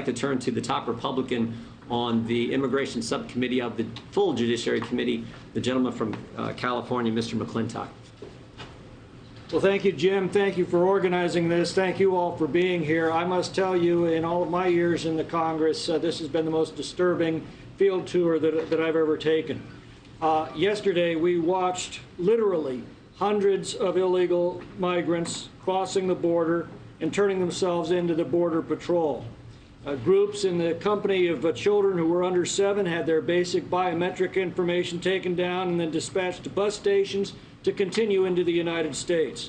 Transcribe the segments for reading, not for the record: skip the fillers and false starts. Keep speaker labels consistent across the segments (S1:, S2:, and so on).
S1: To turn to the top Republican on the Immigration Subcommittee of the full Judiciary Committee, the gentleman from California, Mr. McClintock.
S2: Well, thank you, Jim. Thank you for organizing this. Thank you all for being here. I must tell you, in all of my years in the Congress, this has been the most disturbing field tour that I've ever taken. Yesterday, we watched literally hundreds of illegal migrants crossing the border and turning themselves into the Border Patrol. Groups in the company of children who were under 7 had their basic biometric information taken down and then dispatched to bus stations to continue into the United States.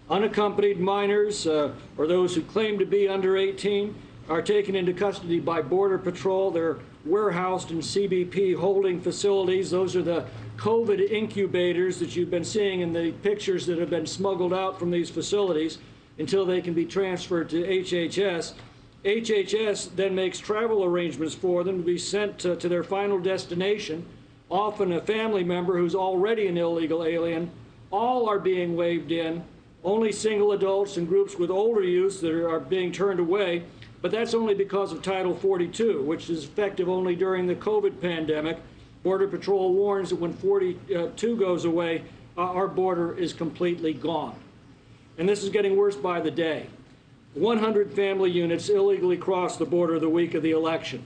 S2: Unaccompanied minors, or those who claim to be under 18, are taken into custody by Border Patrol. They're warehoused in CBP holding facilities. Those are the COVID incubators that you've been seeing in the pictures that have been smuggled out from these facilities until they can be transferred to HHS. HHS then makes travel arrangements for them to be sent to their final destination, often a family member who's already an illegal alien. All are being waved in, only single adults and groups with older youths that are being turned away, but that's only because of Title 42, which is effective only during the COVID pandemic. Border Patrol warns that when 42 goes away, our border is completely gone. And this is getting worse by the day. 100 family units illegally crossed the border the week of the election.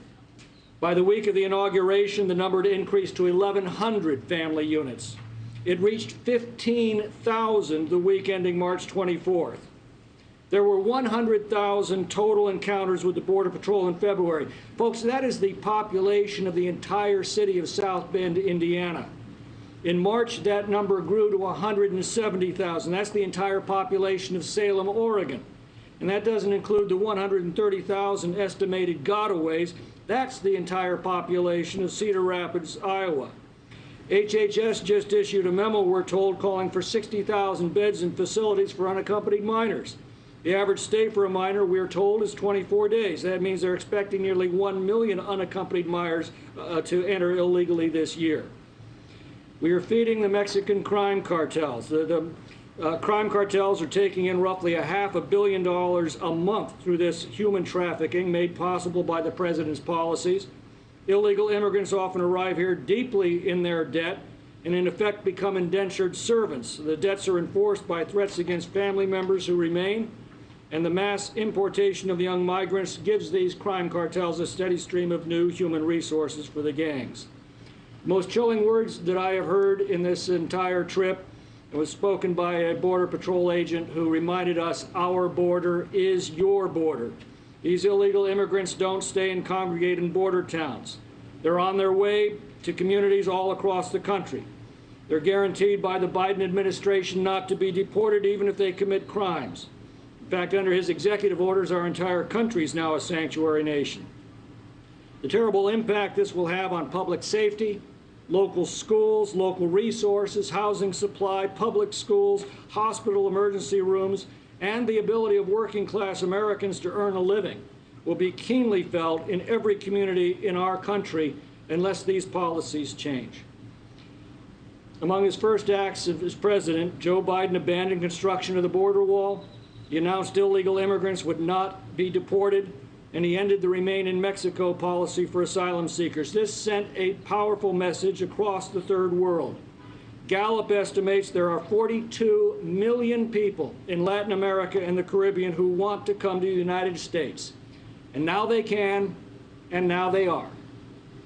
S2: By the week of the inauguration, the number had increased to 1,100 family units. It reached 15,000 the week ending March 24th. There were 100,000 total encounters with the Border Patrol in February. Folks, that is the population of the entire city of South Bend, Indiana. In March, that number grew to 170,000. That's the entire population of Salem, Oregon. And that doesn't include the 130,000 estimated gotaways. That's the entire population of Cedar Rapids, Iowa. HHS just issued a memo, we're told, calling for 60,000 beds in facilities for unaccompanied minors. The average stay for a minor, we're told, is 24 days. That means they're expecting nearly 1 million unaccompanied minors to enter illegally this year. We are feeding the Mexican crime cartels. Crime cartels are taking in roughly $500 million a month through this human trafficking made possible by the president's policies. Illegal immigrants often arrive here deeply in their debt and in effect become indentured servants. The debts are enforced by threats against family members who remain, and the mass importation of young migrants gives these crime cartels a steady stream of new human resources for the gangs. The most chilling words that I have heard in this entire trip was spoken by a Border Patrol agent who reminded us our border is your border. These illegal immigrants don't stay and congregate in border towns. They're on their way to communities all across the country. They're guaranteed by the Biden administration not to be deported even if they commit crimes. In fact, under his executive orders, our entire country is now a sanctuary nation. The terrible impact this will have on public safety, local schools, local resources, housing supply, public schools, hospital emergency rooms, and the ability of working-class Americans to earn a living will be keenly felt in every community in our country unless these policies change. Among his first acts as president, Joe Biden abandoned construction of the border wall. He announced illegal immigrants would not be deported, and he ended the Remain in Mexico policy for asylum seekers. This sent a powerful message across the third world. Gallup estimates there are 42 million people in Latin America and the Caribbean who want to come to the United States. And now they can, and now they are.